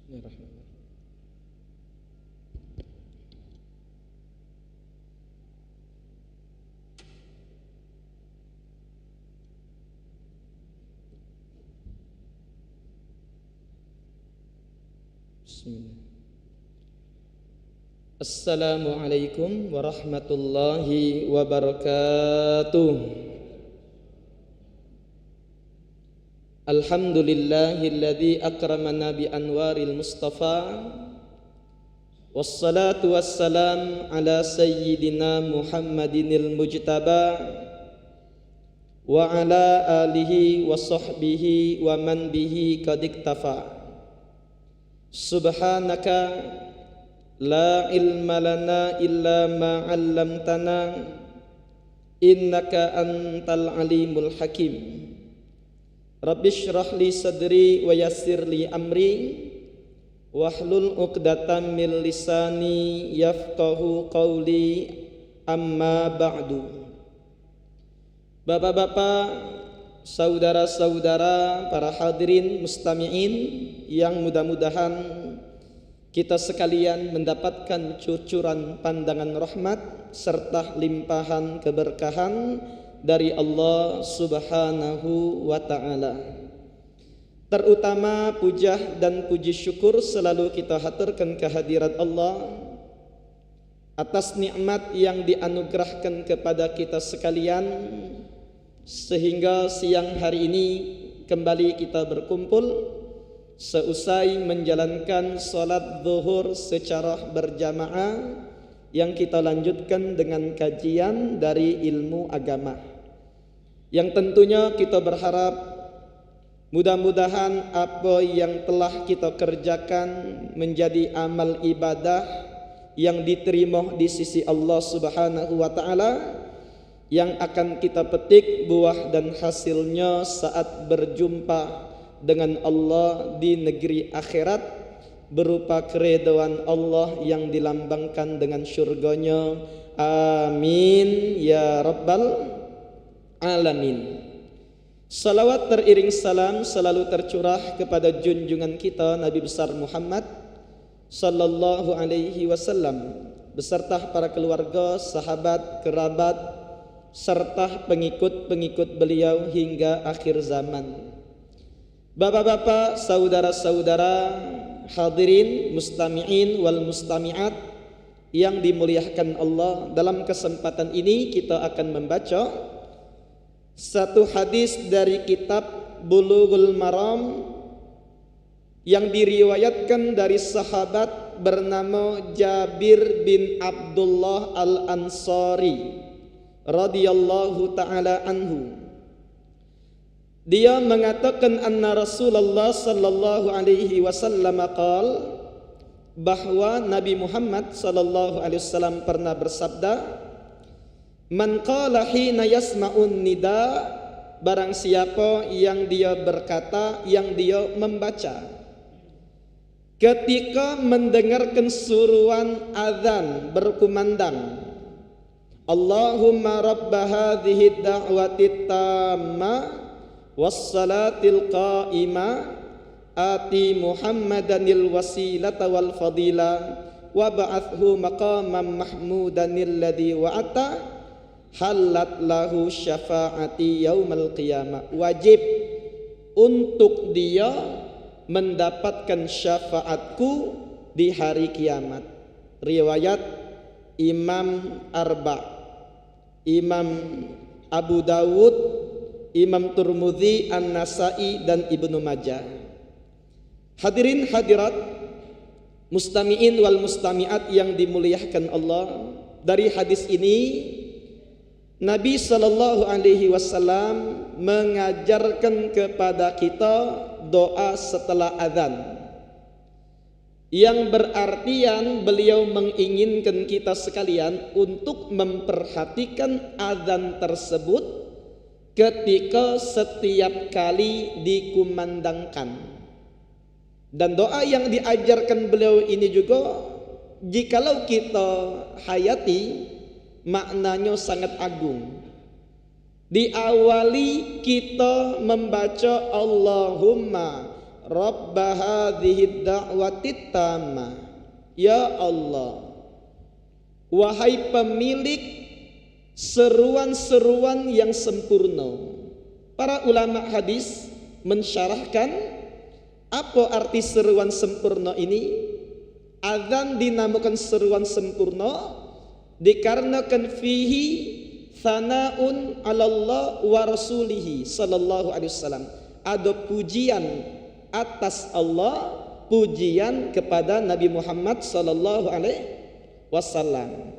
Bismillah. Assalamualaikum warahmatullahi wabarakatuh. Alhamdulillahilladzi akramana bi anwaril mustafa. Wassalatu wassalam ala sayyidina Muhammadinil mujtaba wa ala alihi wa sahbihi wa man bihi qad iktafa. Subhanaka la ilma lana illa ma 'allamtana innaka antal alimul hakim. Rabbi shrah li sadri wa yassir li amri wahlul 'uqdatam min lisani yafqahu qawli, amma ba'du. Bapak-bapak, saudara-saudara, para hadirin mustami'in yang mudah-mudahan kita sekalian mendapatkan cucuran pandangan rahmat serta limpahan keberkahan dari Allah Subhanahu wa ta'ala. Terutama puja dan puji syukur selalu kita haturkan kehadirat Allah atas nikmat yang dianugerahkan kepada kita sekalian, sehingga siang hari ini kembali kita berkumpul seusai menjalankan salat zuhur secara berjamaah yang kita lanjutkan dengan kajian dari ilmu agama. Yang tentunya kita berharap mudah-mudahan apa yang telah kita kerjakan menjadi amal ibadah yang diterima di sisi Allah Subhanahu wa ta'ala, yang akan kita petik buah dan hasilnya saat berjumpa dengan Allah di negeri akhirat berupa keridhaan Allah yang dilambangkan dengan syurganya. Amin ya rabbal alamin. Salawat teriring salam selalu tercurah kepada junjungan kita Nabi besar Muhammad sallallahu alaihi wasallam beserta para keluarga, sahabat, kerabat serta pengikut-pengikut beliau hingga akhir zaman. Bapak-bapak, saudara-saudara, hadirin mustami'in wal mustami'at yang dimuliakan Allah, dalam kesempatan ini kita akan membaca satu hadis dari kitab Bulughul Maram yang diriwayatkan dari sahabat bernama Jabir bin Abdullah Al-Ansari radhiyallahu ta'ala anhu. Dia mengatakan anna Rasulullah sallallahu alaihi wasallam qala, bahwa Nabi Muhammad sallallahu alaihi wasallam pernah bersabda, man qala hina yasma'un nida, barang siapa yang dia berkata, yang dia membaca ketika mendengarkan suruhan azan berkumandang, Allahumma rabba hadhihi da'wati tamma wassalatil qa'imah ati Muhammadanil wasilata wal fadila wa ba'athu maqaman mahmudanil ladzi wa'ata halat lahu syafa'ati yaumal qiyamah. Wajib untuk dia mendapatkan syafaatku di hari kiamat. Riwayat Imam Arba', Imam Abu Dawud, Imam Turmudzi, An-Nasai dan Ibnu Majah. Hadirin hadirat mustami'in wal mustami'at yang dimuliakan Allah, dari hadis ini Nabi sallallahu alaihi wasallam mengajarkan kepada kita doa setelah azan, yang berartian beliau menginginkan kita sekalian untuk memperhatikan azan tersebut ketika setiap kali dikumandangkan. Dan doa yang diajarkan beliau ini juga, jikalau kita hayati, maknanya sangat agung. Diawali kita membaca Allahumma Rabb hadhihi da'wati tammah. Ya Allah, wahai pemilik seruan-seruan yang sempurna. Para ulama hadis mensyarahkan apa arti seruan sempurna ini. Adzan dinamakan seruan sempurna dikarenakan fihi thanaun 'alallah wa rasulihi sallallahu alaihi wasallam. Ada pujian atas Allah, pujian kepada Nabi Muhammad sallallahu alaihi wasallam.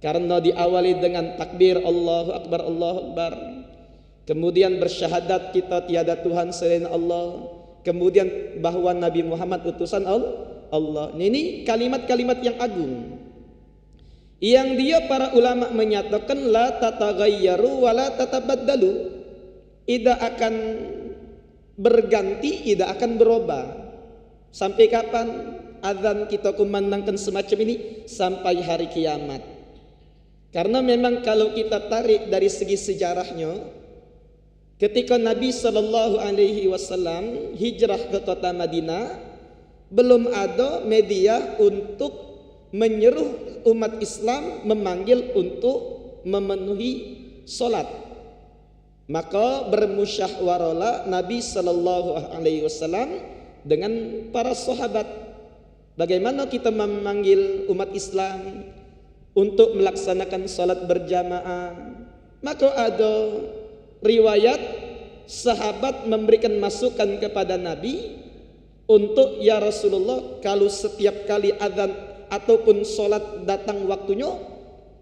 Karena diawali dengan takbir Allahu akbar Allahu akbar. Kemudian bersyahadat kita tiada Tuhan selain Allah. Kemudian bahwa Nabi Muhammad utusan Allah. Ini kalimat-kalimat yang agung. Yang dia para ulama menyatakan la tataghayyaru wa la tatabaddalu. Tidak akan berganti, tidak akan berubah. Sampai kapan azan kita kumandangkan semacam ini? Sampai hari kiamat. Karena memang kalau kita tarik dari segi sejarahnya, ketika Nabi Shallallahu Alaihi Wasallam hijrah ke kota Madinah, belum ada media untuk menyeru umat Islam memanggil untuk memenuhi solat. Maka bermusyawarahlah Nabi Shallallahu Alaihi Wasallam dengan para sahabat. Bagaimana kita memanggil umat Islam untuk melaksanakan salat berjamaah? Maka ada riwayat sahabat memberikan masukan kepada Nabi untuk, ya Rasulullah, kalau setiap kali azan ataupun solat datang waktunya,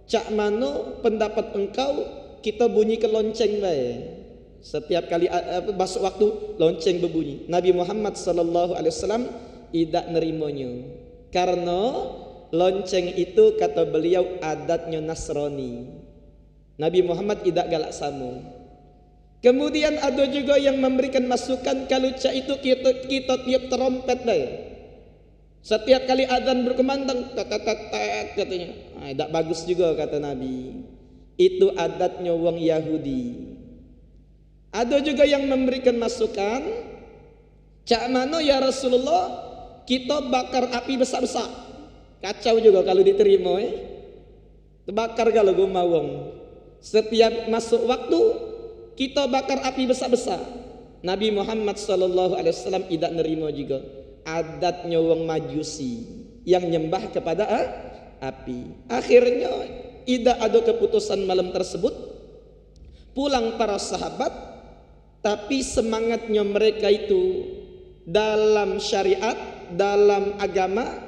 cak mano pendapat engkau kita bunyikan lonceng baik. Setiap kali masuk waktu lonceng berbunyi. Nabi Muhammad sallallahu alaihi wasallam tidak nerimanya. Karena lonceng itu kata beliau adatnya Nasrani. Nabi Muhammad tidak galak sama. Kemudian ada juga yang memberikan masukan kalau cak itu kita tiup trompet deh. Setiap kali adzan berkumandang tet katanya. Tidak bagus juga kata Nabi. Itu adatnya wong Yahudi. Ada juga yang memberikan masukan, cak mano ya Rasulullah kita bakar api besar-besar. Kacau juga kalau diterima Terbakar kalau gue mawong. Setiap masuk waktu kita bakar api besar-besar. Nabi Muhammad sallallahu alaihi wasallam tidak nerima juga. Adatnya wong Majusi yang nyembah kepada api. Akhirnya tidak ada keputusan malam tersebut. Pulang para sahabat, tapi semangatnya mereka itu dalam syariat, dalam agama,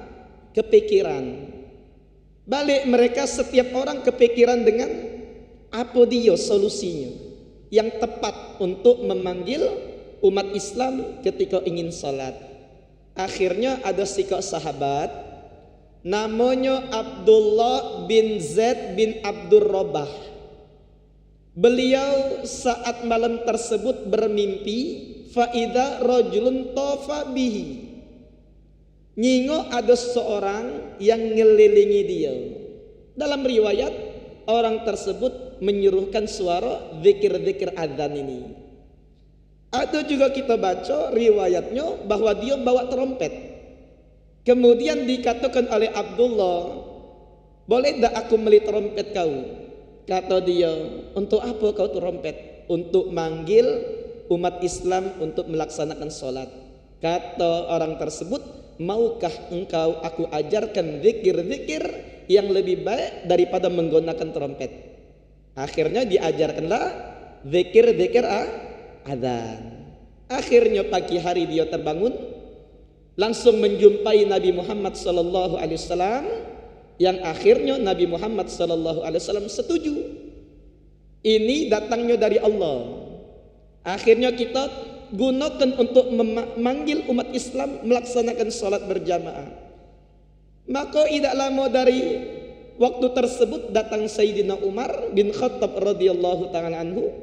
kepikiran. Balik mereka setiap orang kepikiran dengan apa dia solusinya yang tepat untuk memanggil umat Islam ketika ingin salat. Akhirnya ada sikap sahabat namanya Abdullah bin Zaid bin Abdur Rabah. Beliau saat malam tersebut bermimpi faida rajulun tafa bihi. Nyingo ada seorang yang ngelilingi dia. Dalam riwayat orang tersebut menyuruhkan suara zikir-zikir adzan ini. Atau juga kita baca riwayatnya bahwa dia bawa trompet. Kemudian dikatakan oleh Abdullah, boleh tak aku beli trompet kau? Kata dia, untuk apa kau trompet? Untuk manggil umat Islam untuk melaksanakan sholat. Kata orang tersebut, maukah engkau aku ajarkan zikir-zikir yang lebih baik daripada menggunakan trompet? Akhirnya diajarkanlah zikir-zikir adzan. Akhirnya pagi hari dia terbangun, langsung menjumpai Nabi Muhammad sallallahu alaihi wasallam, yang akhirnya Nabi Muhammad sallallahu alaihi wasallam setuju. Ini datangnya dari Allah. Akhirnya kita gunakan untuk memanggil umat Islam melaksanakan salat berjamaah. Maka tidak lama dari waktu tersebut datang Sayyidina Umar bin Khattab radhiyallahu ta'ala anhu,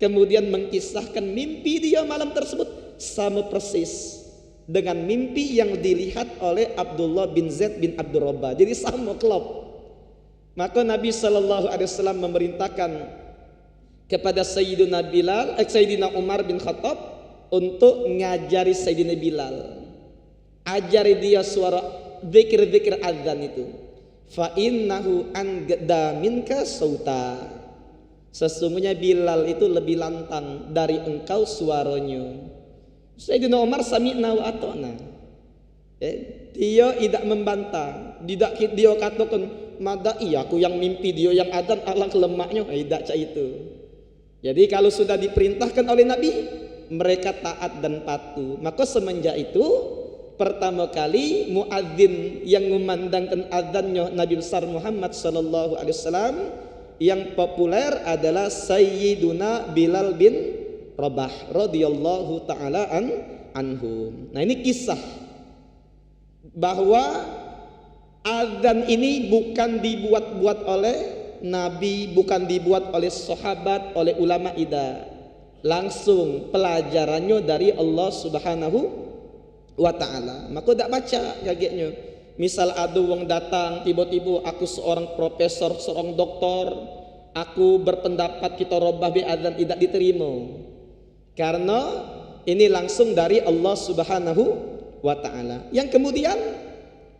kemudian mengisahkan mimpi dia malam tersebut sama persis dengan mimpi yang dilihat oleh Abdullah bin Zaid bin Abdur Rabah. Jadi sama klop. Maka Nabi sallallahu alaihi wasallam memerintahkan kepada Sayyidina Umar bin Khattab untuk ngajari Sayyidina Bilal. Ajari dia suara zikir-zikir azan itu. Fa innahu angda minka sauta. Sesungguhnya Bilal itu lebih lantang dari engkau suaranya. Sayyidina Umar sami'na wa ata'na. Dia tidak membantah, tidak dia katakan mada iya aku yang mimpi dia yang adzan alang lemaknya, tidak cak itu. Jadi kalau sudah diperintahkan oleh Nabi, mereka taat dan patuh. Maka semenjak itu pertama kali muadzin yang memandangkan adzannya Nabi besar Muhammad sallallahu alaihi wasallam yang populer adalah Sayyiduna Bilal bin Rabah radhiyallahu taala anhum. Nah, ini kisah bahwa adzan ini bukan dibuat-buat oleh Nabi, bukan dibuat oleh sahabat, oleh ulama ida. Langsung pelajarannya dari Allah Subhanahu wa taala. Maka tak baca kagetnya. Misal ada wong datang tiba-tiba aku seorang profesor, seorang doktor, aku berpendapat kita robah bi adzan, tidak diterima. Karena ini langsung dari Allah Subhanahu wa ta'ala. Yang kemudian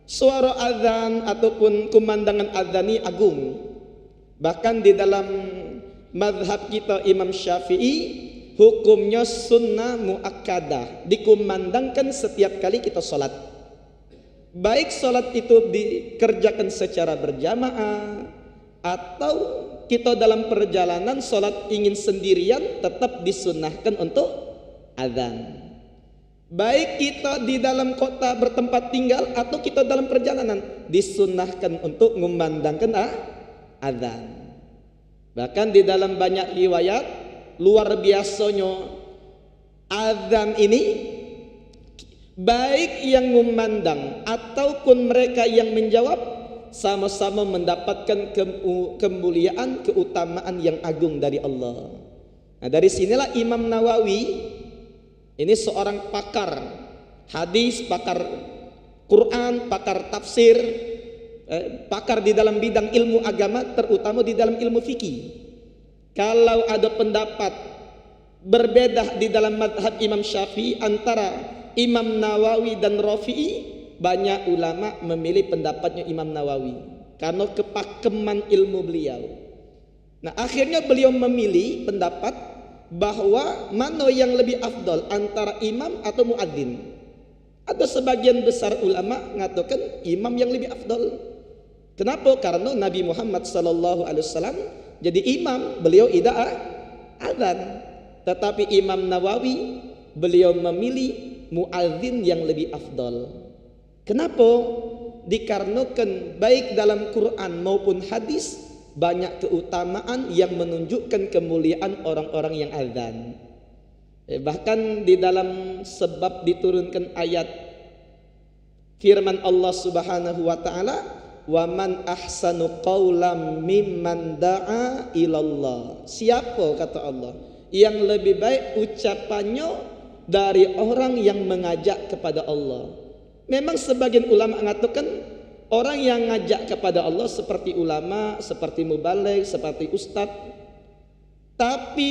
suara azan ataupun kumandangan azan ini agung. Bahkan di dalam mazhab kita Imam Syafi'i hukumnya sunnah muakkadah, dikumandangkan setiap kali kita sholat. Baik sholat itu dikerjakan secara berjamaah atau kita dalam perjalanan sholat ingin sendirian, tetap disunnahkan untuk azan. Baik kita di dalam kota bertempat tinggal atau kita dalam perjalanan, disunnahkan untuk memandangkan azan. Bahkan di dalam banyak riwayat luar biasanya azan ini baik yang memandang ataupun mereka yang menjawab sama-sama mendapatkan kemuliaan, keutamaan yang agung dari Allah. Nah, dari sinilah Imam Nawawi ini seorang pakar hadis, pakar Quran, pakar tafsir, pakar di dalam bidang ilmu agama, terutama di dalam ilmu fikih. Kalau ada pendapat berbeda di dalam madhab Imam Syafi'i antara Imam Nawawi dan Rafi'i, banyak ulama memilih pendapatnya Imam Nawawi karena kepakeman ilmu beliau. Nah, akhirnya beliau memilih pendapat bahwa mana yang lebih afdal antara imam atau muadzin. Ada sebagian besar ulama mengatakan imam yang lebih afdal. Kenapa? Karena Nabi Muhammad sallallahu alaihi wasallam jadi imam, beliau tidak azan. Tetapi Imam Nawawi beliau memilih muadzin yang lebih afdal. Kenapa? Dikarenakan baik dalam Quran maupun hadis banyak keutamaan yang menunjukkan kemuliaan orang-orang yang azan. Bahkan di dalam sebab diturunkan ayat firman Allah Subhanahu wa taala, "Wa man ahsanu qaulam mimman da'a ilallah." Siapa kata Allah yang lebih baik ucapannya dari orang yang mengajak kepada Allah. Memang sebagian ulama mengatakan orang yang ngajak kepada Allah seperti ulama, seperti mubaligh, seperti ustadz. Tapi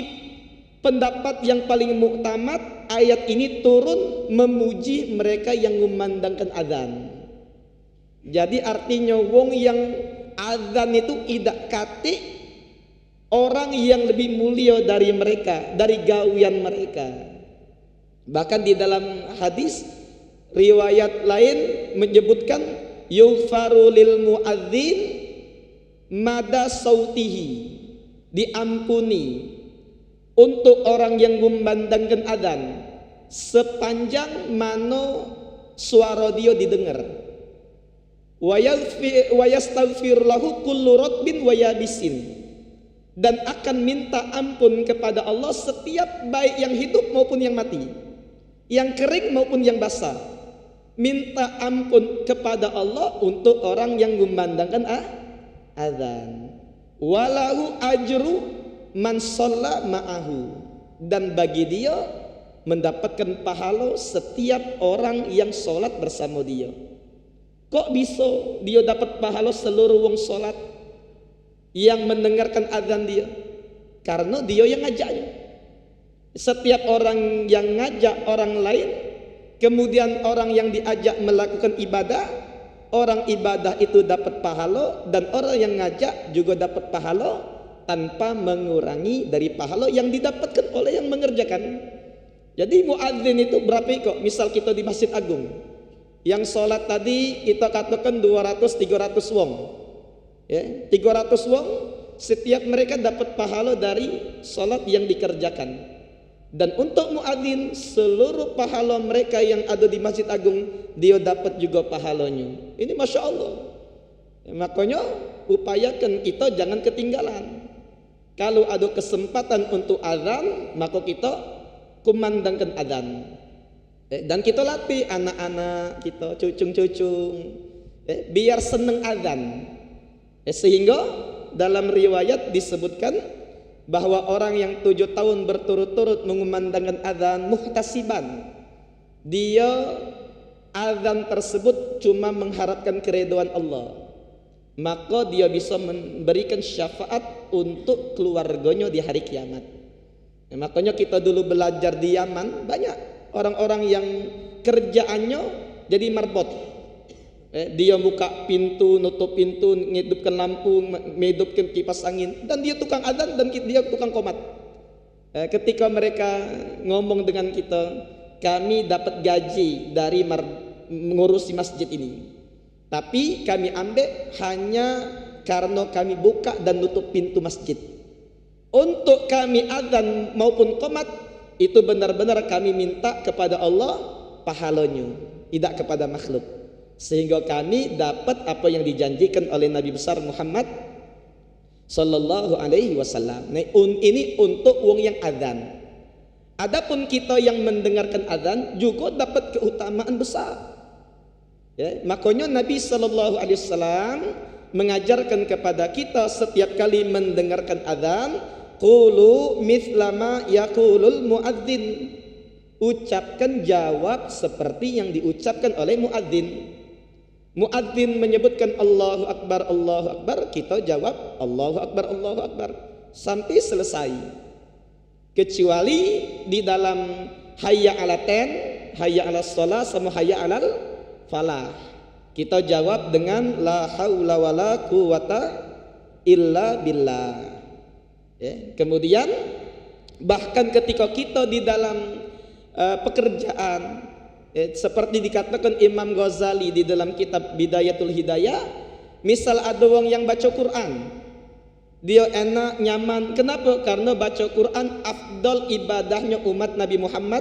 pendapat yang paling muktamad, ayat ini turun memuji mereka yang memandangkan azan. Jadi artinya wong yang azan itu tidak kate orang yang lebih mulia dari mereka, dari gawian mereka. Bahkan di dalam hadis riwayat lain menyebutkan yughfaru lil muadzin mada sautihi, diampuni untuk orang yang memandangkan adzan sepanjang mana suara dia didengar. Wa yastaghfir lahu kullu ratbin wa yabisin, dan akan minta ampun kepada Allah setiap baik yang hidup maupun yang mati, yang kering maupun yang basah. Minta ampun kepada Allah untuk orang yang memandangkan azan. Walahu ajru man shalla ma'ahu, dan bagi dia mendapatkan pahala setiap orang yang sholat bersama dia. Kok bisa dia dapat pahala seluruh wong sholat yang mendengarkan azan dia? Karena dia yang ngajaknya. Setiap orang yang ngajak orang lain, kemudian orang yang diajak melakukan ibadah, orang ibadah itu dapat pahala, dan orang yang ngajak juga dapat pahala tanpa mengurangi dari pahala yang didapatkan oleh yang mengerjakan. Jadi muadzin itu berapa kok? Misal kita di Masjid Agung, yang sholat tadi kita katakan 200-300 wong, ya, 300 wong, setiap mereka dapat pahala dari sholat yang dikerjakan. Dan untuk muadzin, seluruh pahala mereka yang ada di Masjid Agung, dia dapat juga pahalanya. Ini Masya Allah. Ya, makanya upayakan kita jangan ketinggalan. Kalau ada kesempatan untuk azan, maka kita kumandangkan azan. Dan kita latih anak-anak kita, cucung-cucung, biar seneng azan. Sehingga dalam riwayat disebutkan bahwa orang yang 7 tahun berturut-turut mengumandangkan azan muhtasiban, dia azan tersebut cuma mengharapkan keridhaan Allah, maka dia bisa memberikan syafaat untuk keluarganya di hari kiamat. Makanya kita dulu belajar di Yaman, banyak orang-orang yang kerjaannya jadi marbot. Dia buka pintu, nutup pintu, ngidupkan lampu, ngidupkan kipas angin, dan dia tukang adzan dan dia tukang qomat. Ketika mereka ngomong dengan kita, kami dapat gaji dari mengurusi masjid ini, tapi kami ambil hanya karena kami buka dan nutup pintu masjid. Untuk kami adzan maupun qomat itu benar-benar kami minta kepada Allah pahalanya, tidak kepada makhluk. Sehingga kami dapat apa yang dijanjikan oleh Nabi besar Muhammad sallallahu alaihi wasallam. Nah, ini untuk wong yang adzan. Adapun kita yang mendengarkan adzan juga dapat keutamaan besar. Ya, makanya Nabi sallallahu alaihi wasallam mengajarkan kepada kita setiap kali mendengarkan adzan, qulu mithlama yaqulul muadzin. Ucapkan jawab seperti yang diucapkan oleh muadzin. Muadzin menyebutkan Allahu Akbar, kita jawab Allahu Akbar sampai selesai. Kecuali di dalam hayya ala ten, hayya ala shalah sama hayya alal falah, kita jawab dengan la haula wala quwata illa billah. Ya, kemudian bahkan ketika kita di dalam pekerjaan, seperti dikatakan Imam Ghazali di dalam kitab Bidayatul Hidayah, misal ada orang yang baca Quran, dia enak, nyaman. Kenapa? Karena baca Quran afdal ibadahnya umat Nabi Muhammad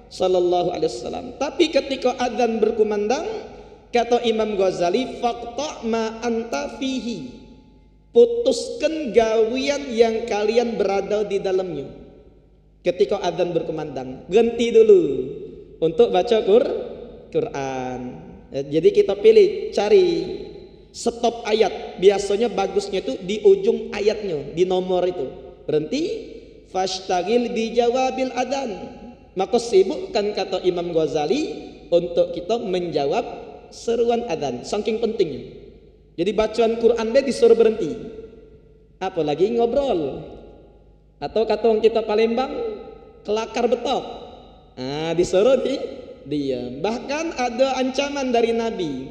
sallallahu alaihi wasallam. Tapi ketika adzan berkumandang, kata Imam Ghazali, faqta ma anta fihi, putuskan gawian yang kalian berada di dalamnya. Ketika adzan berkumandang, ganti dulu untuk baca Quran. Jadi kita pilih, cari stop ayat. Biasanya bagusnya itu di ujung ayatnya, di nomor itu. Berhenti, fashtagil bijawabil adzan. Maka sibukkan, kata Imam Ghazali, untuk kita menjawab seruan adzan. Saking pentingnya. Jadi bacaan Quran dia disuruh berhenti. Apalagi ngobrol. Atau kata orang kita Palembang, kelakar betok. Disuruh diam. Bahkan ada ancaman dari Nabi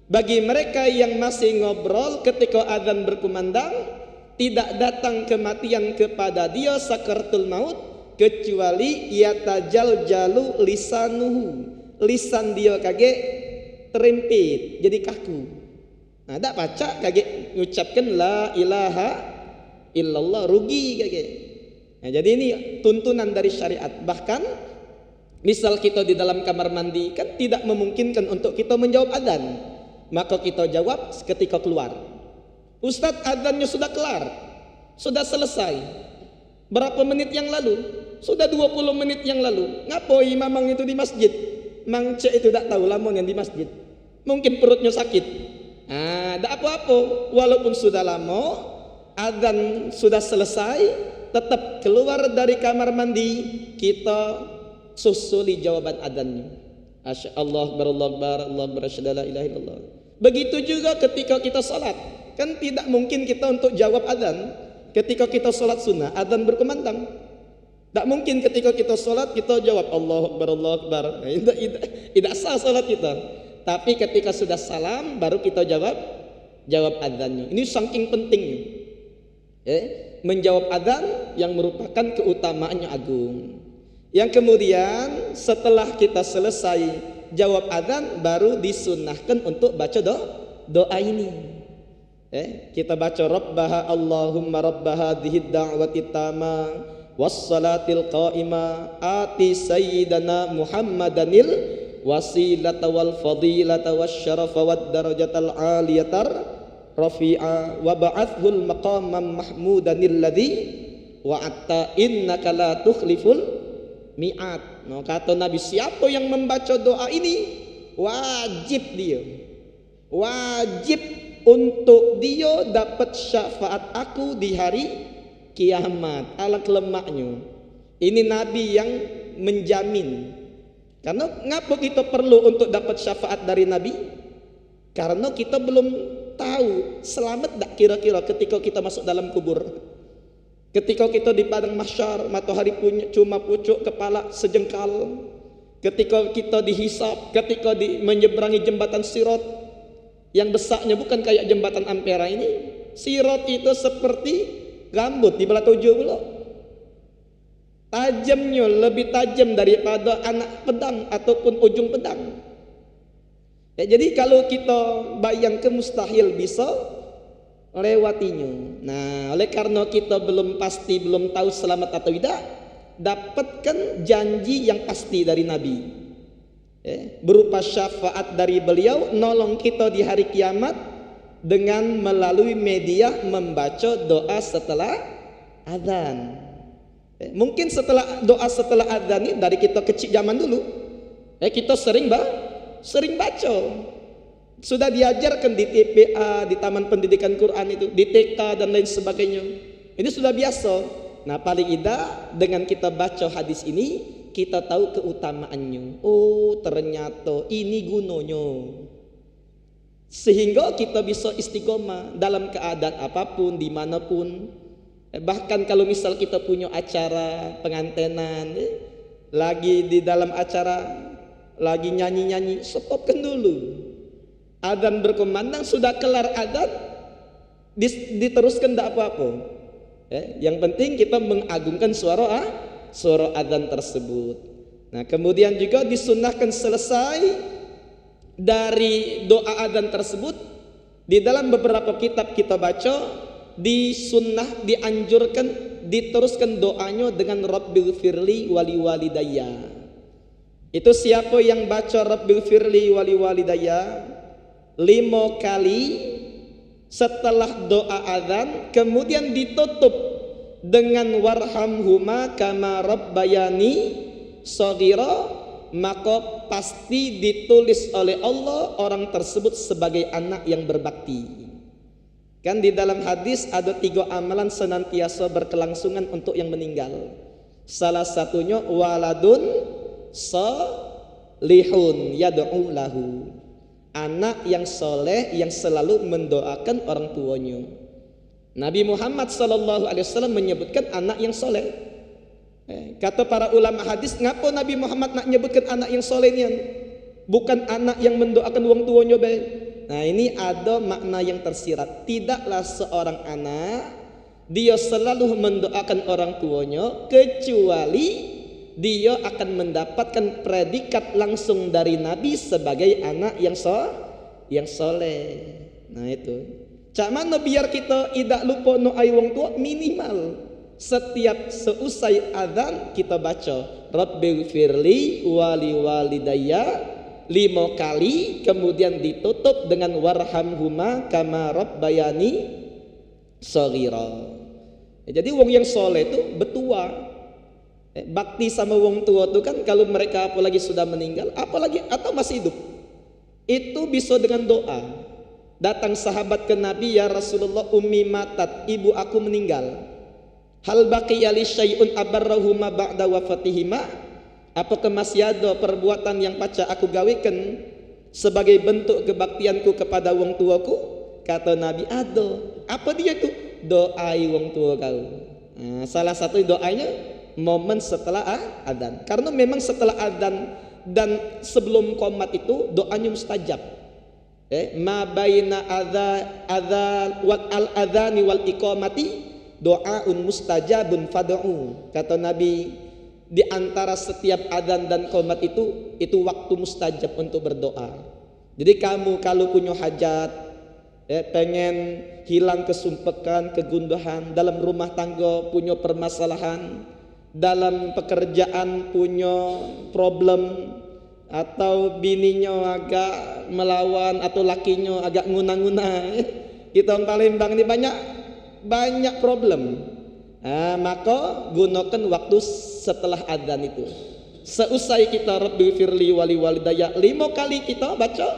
bagi mereka yang masih ngobrol ketika azan berkumandang, tidak datang kematian kepada dia sakaratul maut kecuali yatajaljalu lisanuhu, lisan dia kage terempit jadi kaku. Tak baca kage ngucapkan la ilaha illallah, rugi kage. Jadi ini tuntunan dari syariat. Bahkan misal kita di dalam kamar mandi, kan tidak memungkinkan untuk kita menjawab adzan, maka kita jawab ketika keluar. Ustadz, adzannya sudah kelar, sudah selesai. Berapa menit yang lalu? Sudah 20 menit yang lalu. Ngapoi mamang itu di masjid? Mang Cek itu tak tahu lamun yang di masjid. Mungkin perutnya sakit. Tak apa-apa. Walaupun sudah lama, adzan sudah selesai, tetap keluar dari kamar mandi, kita susuli jawaban adzannya. Allahu Akbar, Allahu Akbar, Allahu Akbar, asyhadu la ilaha illallah. Begitu juga ketika kita salat. Kan tidak mungkin kita untuk jawab adzan ketika kita salat sunnah, adzan berkumandang. Tak mungkin ketika kita sholat kita jawab Allahu Akbar, Allahu Akbar. Tidak sah sholat kita. Tapi ketika sudah salam baru kita jawab adzannya. Ini saking pentingnya. Menjawab adzan yang merupakan keutamaannya agung. Yang kemudian setelah kita selesai jawab adzan baru disunnahkan untuk baca doa ini. Kita baca Rabbaha Allahumma Rabbaha hadhihi da'wati tamma wassalatil qa'imah ati sayyidana Muhammadanil wasilata wal fadilata wasyarafa wad darajatal aliyatar rafi'a wa ba'athul maqamam mahmudanil ladzi wa'atta innaka la tukhliful mi'at. Nah, kata Nabi, siapa yang membaca doa ini wajib untuk dia dapat syafaat aku di hari kiamat. Alak lemaknya. Ini Nabi yang menjamin. Karena ngapa kita perlu untuk dapat syafaat dari Nabi? Karena kita belum tahu selamat tak kira-kira ketika kita masuk dalam kubur. Ketika kita di padang mahsyar, matahari punya cuma pucuk kepala sejengkal. Ketika kita dihisap, ketika menyeberangi jembatan Sirat yang besarnya bukan kayak jembatan Ampera ini. Sirat itu seperti rambut di belah 7 bulak. Tajamnya lebih tajam daripada anak pedang ataupun ujung pedang. Jadi kalau kita bayangkan mustahil bisa lewatinya. Nah, oleh karena kita belum pasti, belum tahu selamat atau tidak, dapatkan janji yang pasti dari Nabi. Berupa syafaat dari beliau, nolong kita di hari kiamat dengan melalui media membaca doa setelah adzan. Mungkin doa setelah adzan ini dari kita kecil zaman dulu, kita sering baca. Sudah diajarkan di TPA, di Taman Pendidikan Quran itu, di TK dan lain sebagainya. Ini sudah biasa. Nah, paling tidak dengan kita baca hadis ini, kita tahu keutamaannya. Oh, ternyata ini gunanya. Sehingga kita bisa istiqomah dalam keadaan apapun, dimanapun. Bahkan kalau misal kita punya acara pengantenan, lagi di dalam acara, lagi nyanyi-nyanyi, stopkan dulu. Adzan berkumandang, sudah kelar adzan, diteruskan tidak apa-apa. Yang penting kita mengagungkan suara adzan tersebut. Nah, kemudian juga disunnahkan selesai dari doa adzan tersebut, di dalam beberapa kitab kita baca, dianjurkan diteruskan doanya dengan Rabbil firli wali walidayya. Itu siapa yang baca Rabbil firli wali walidayya 5 kali setelah doa adzan, kemudian ditutup dengan warhamhuma kama rabbayani shaghira, maka pasti ditulis oleh Allah orang tersebut sebagai anak yang berbakti. Kan di dalam hadis ada 3 amalan senantiasa berkelangsungan untuk yang meninggal. Salah satunya waladun salihun yad'u lahu. Anak yang soleh yang selalu mendoakan orang tuanya. Nabi Muhammad SAW menyebutkan anak yang soleh. Kata para ulama hadis, ngapa Nabi Muhammad nak menyebutkan anak yang soleh ini? Bukan anak yang mendoakan orang tuanya baik. Nah, ini ada makna yang tersirat. Tidaklah seorang anak dia selalu mendoakan orang tuanya kecuali dia akan mendapatkan predikat langsung dari Nabi sebagai anak yang soleh. Nah, itu. Cak mana biar kita tidak lupa doai wong tua, minimal setiap seusai adzan kita baca Rabbil firli wali walidayya 5 kali, kemudian ditutup dengan warhamhuma kama rabbayani shaghira. Jadi wong yang soleh itu betua. Bakti sama wong tua itu kan kalau mereka apalagi sudah meninggal, apalagi atau masih hidup, itu bisa dengan doa. Datang sahabat ke Nabi, ya Rasulullah, ummi matat, ibu aku meninggal. Hal baqiya li syai'un abarrahuma ba'da wafatihima? Apakah masih ada perbuatan yang paca aku gawekan sebagai bentuk kebaktianku kepada wong tuaku? Kata Nabi, ada. Apa dia itu? Doai wong tua kau. Nah, salah satu doanya momen setelah adzan. Karena memang setelah adzan dan sebelum qomat itu doanya mustajab. Ma baina al-adzani wal iqamati doaun mustajabun fad'u. Kata Nabi, di antara setiap adzan dan qomat itu waktu mustajab untuk berdoa. Jadi kamu kalau punya hajat, pengen hilang kesumpekan, kegundahan dalam rumah tangga, punya permasalahan, dalam pekerjaan punya problem, atau bininya agak melawan atau lakinya agak nguna-nguna. Kita orang Palembang ini banyak problem. Maka gunakan waktu setelah adzan itu. Seusai kita Rabbi firli wali walidayya 5 kali kita baca,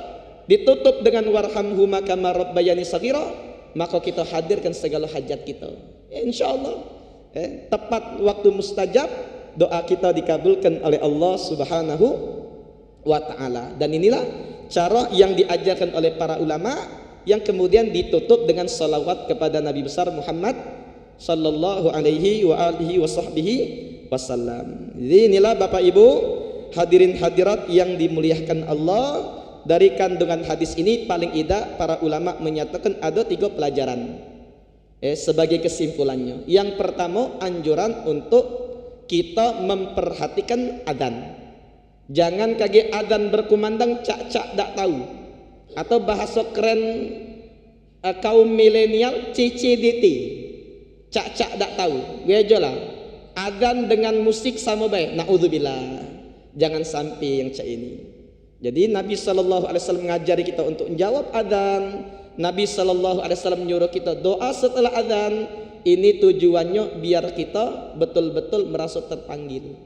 ditutup dengan warhamhuma kama rabbayani shaghira, maka kita hadirkan segala hajat kita. Insyaallah tepat waktu mustajab, doa kita dikabulkan oleh Allah Subhanahu wa ta'ala. Dan inilah cara yang diajarkan oleh para ulama, yang kemudian ditutup dengan salawat kepada Nabi besar Muhammad sallallahu alaihi wa alihi wasallam. Jadi inilah Bapak Ibu hadirin hadirat yang dimuliakan Allah, dari kandungan hadis ini paling tidak para ulama menyatakan ada 3 pelajaran sebagai kesimpulannya. Yang pertama, anjuran untuk kita memperhatikan adzan. Jangan kaget adzan berkumandang cak-cak tak tahu, atau bahasa keren kaum milenial CCDT, cak-cak tak tahu. Gejolah adzan dengan musik sama baik, naudzubillah. Jangan sampai yang cak ini. Jadi Nabi sallallahu alaihi wasallam mengajari kita untuk menjawab adzan. Nabi sallallahu alaihi wasallam menyuruh kita doa setelah adzan. Ini tujuannya biar kita betul-betul merasa terpanggil.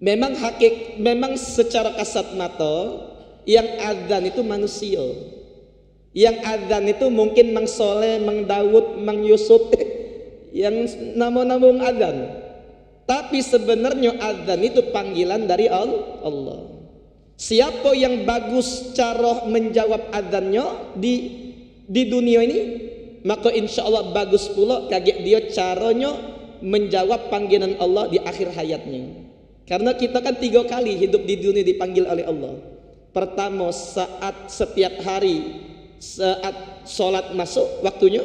Memang secara kasat mata yang adzan itu manusia. Yang adzan itu mungkin Mang Soleh, Mang Daud, Mang Yusuf yang nama-nama adzan. Tapi sebenarnya adzan itu panggilan dari Allah. Siapa yang bagus cara menjawab adzannya di dunia ini, maka insya Allah bagus pula kaget dia caranya menjawab panggilan Allah di akhir hayatnya. Karena kita kan 3 kali hidup di dunia dipanggil oleh Allah. Pertama saat setiap hari, saat sholat masuk waktunya,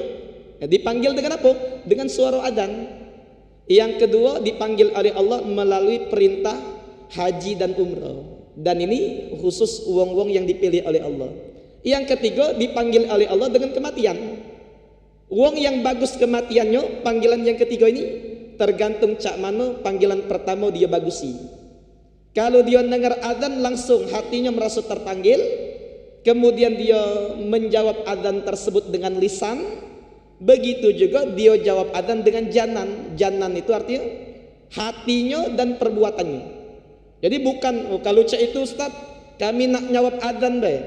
dipanggil dengan apa? Dengan suara adzan. Yang kedua dipanggil oleh Allah melalui perintah haji dan umrah. Dan ini khusus wong-wong yang dipilih oleh Allah. Yang ketiga dipanggil oleh Allah dengan kematian. Wong yang bagus kematiannya, panggilan yang ketiga ini tergantung cak mana panggilan pertama dia bagusi. Kalau dia dengar adzan langsung hatinya merasa terpanggil, kemudian dia menjawab adzan tersebut dengan lisan, begitu juga dia jawab adzan dengan janan. Janan itu artinya hatinya dan perbuatannya. Jadi bukan kalau cak itu Ustaz, kami nak jawab adzan deh.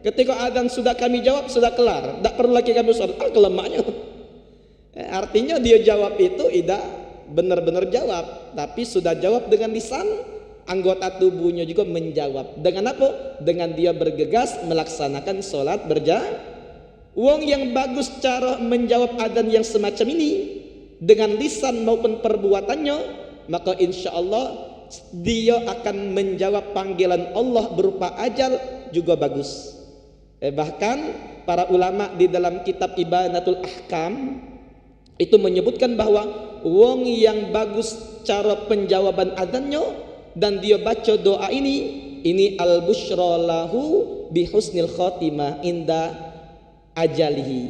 Ketika adzan sudah kami jawab sudah kelar, tak perlu lagi kami sholat. Kelemaknya. Artinya dia jawab itu tidak benar-benar jawab, tapi sudah jawab dengan lisan, anggota tubuhnya juga menjawab. Dengan apa? Dengan dia bergegas melaksanakan sholat berjamaah. Wong yang bagus cara menjawab adzan yang semacam ini dengan lisan maupun perbuatannya, maka insya Allah dia akan menjawab panggilan Allah berupa ajal juga bagus. Bahkan para ulama di dalam kitab Ibanatul Ahkam itu menyebutkan bahwa wong yang bagus cara penjawaban adzannya dan dia baca doa ini al-busyra lahu bihusnil khatimah inda ajalihi,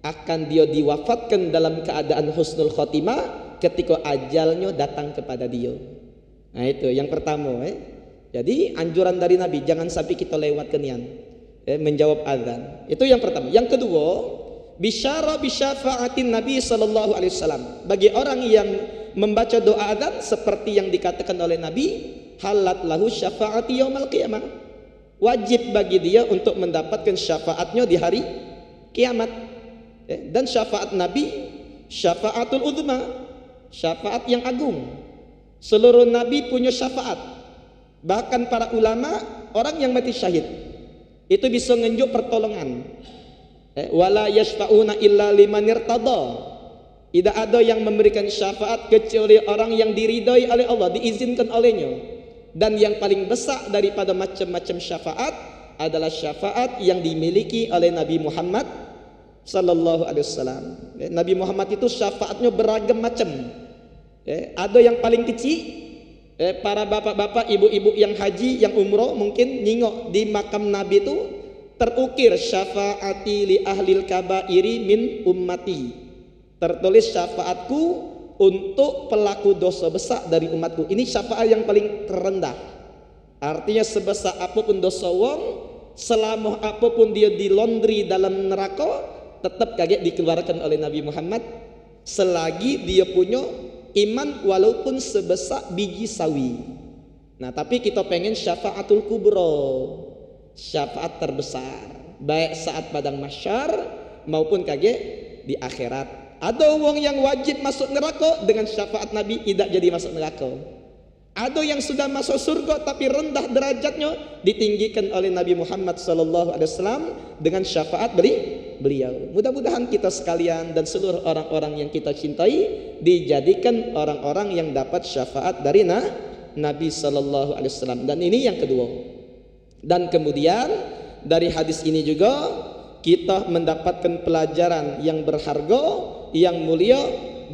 akan dia diwafatkan dalam keadaan husnul khatimah ketika ajalnya datang kepada dia. Nah itu yang pertama. Jadi anjuran dari Nabi jangan sampai kita lewatkan yang menjawab adzan. Itu yang pertama. Yang kedua, bisyara bisyafaatin Nabi sallallahu alaihi wasallam. Bagi orang yang membaca doa adzan seperti yang dikatakan oleh Nabi, halat lahu syafaati yaumil qiyamah. Wajib bagi dia untuk mendapatkan syafaatnya di hari kiamat. Dan syafaat Nabi syafaatul uzma, syafaat yang agung. Seluruh Nabi punya syafaat. Bahkan para ulama, orang yang mati syahid itu bisa ngenjuk pertolongan. Wala yashfa'una illa liman irtada. Tidak ada yang memberikan syafaat kecuali orang yang diridhai oleh Allah, diizinkan olehnya. Dan yang paling besar daripada macam-macam syafaat adalah syafaat yang dimiliki oleh Nabi Muhammad sallallahu alaihi wasallam. Nabi Muhammad itu syafaatnya beragam macam. Ada yang paling kecil, para bapak-bapak, ibu-ibu yang haji, yang umroh mungkin nyingok di makam Nabi itu terukir syafaati li ahlil kabairi min ummati. Tertulis syafaatku untuk pelaku dosa besar dari umatku. Ini syafaat yang paling terendah. Artinya sebesar apapun dosa wong, selama apapun dia dilondri dalam neraka, tetap kaget dikeluarkan oleh Nabi Muhammad selagi dia punya iman walaupun sebesar biji sawi. Nah, tapi kita pengen syafaatul kubra, syafaat terbesar, baik saat padang mahsyar maupun kaget di akhirat. Ada wong yang wajib masuk neraka, dengan syafaat Nabi tidak jadi masuk neraka. Ada yang sudah masuk surga tapi rendah derajatnya, ditinggikan oleh Nabi Muhammad SAW dengan syafaat beliau. Mudah-mudahan kita sekalian dan seluruh orang-orang yang kita cintai dijadikan orang-orang yang dapat syafaat dari Nabi SAW. Dan ini yang kedua. Dan kemudian dari hadis ini juga kita mendapatkan pelajaran yang berharga, yang mulia,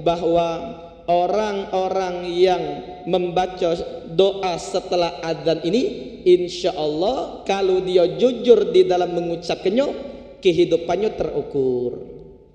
bahwa orang-orang yang membaca doa setelah adzan ini, insya Allah kalau dia jujur di dalam mengucapkannya, kehidupannya terukur,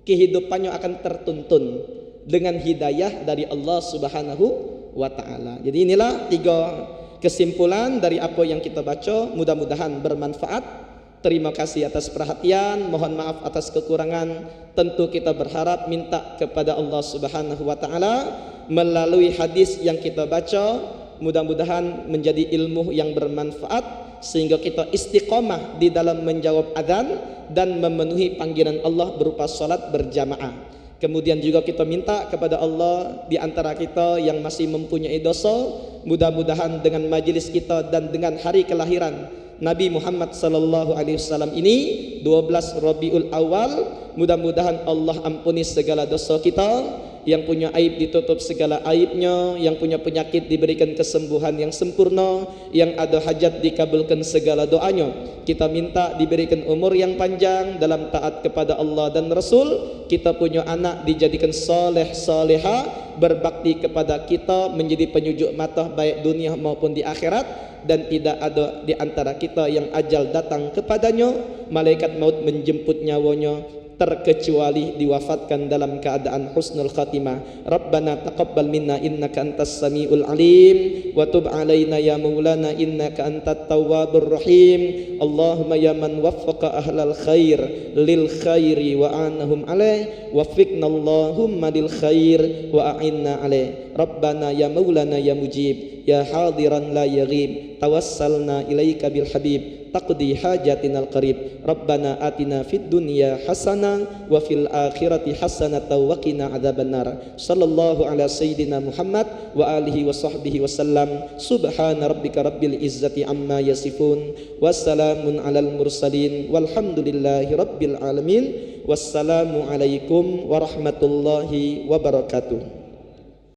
kehidupannya akan tertuntun dengan hidayah dari Allah Subhanahu wa Ta'ala. Jadi inilah 3 kesimpulan dari apa yang kita baca, mudah-mudahan bermanfaat. Terima kasih atas perhatian, mohon maaf atas kekurangan. Tentu kita berharap minta kepada Allah Subhanahu wa Ta'ala melalui hadis yang kita baca, mudah-mudahan menjadi ilmu yang bermanfaat sehingga kita istiqomah di dalam menjawab adzan dan memenuhi panggilan Allah berupa salat berjamaah. Kemudian juga kita minta kepada Allah di antara kita yang masih mempunyai dosa, mudah-mudahan dengan majelis kita dan dengan hari kelahiran Nabi Muhammad sallallahu alaihi wasallam ini 12 Rabiul Awal, mudah-mudahan Allah ampuni segala dosa kita, yang punya aib ditutup segala aibnya, yang punya penyakit diberikan kesembuhan yang sempurna, yang ada hajat dikabulkan segala doanya. Kita minta diberikan umur yang panjang dalam taat kepada Allah dan Rasul. Kita punya anak dijadikan soleh soleha, berbakti kepada kita, menjadi penyujuk mata baik dunia maupun di akhirat. Dan tidak ada di antara kita yang ajal datang kepadanya, malaikat maut menjemput nyawanya, terkecuali diwafatkan dalam keadaan husnul khatimah. Rabbana taqabbal minna innaka antas samiul alim wa tub alaina ya maulana innaka antat tawwabur rahim. Allahumma ya man waffaqa ahlal khair lil khairi wa anahum alaih, waffiqna Allahumma lil khair wa a'inna alaih. Rabbana ya maulana ya mujib ya hadiran la yaghib, tawassalna ilaika bil habib taqdi hajatinal qarib. Rabbana atina fid dunya hasanah wa fil akhirati hasanah wa qina adzabannar. Sallallahu ala sayyidina Muhammad wa alihi wa sahbihi wasallam. Subhana rabbika rabbil izzati amma yasifun, wassalamun alal mursalin, walhamdulillahi rabbil alamin. Wassalamu alaikum warahmatullahi wabarakatuh.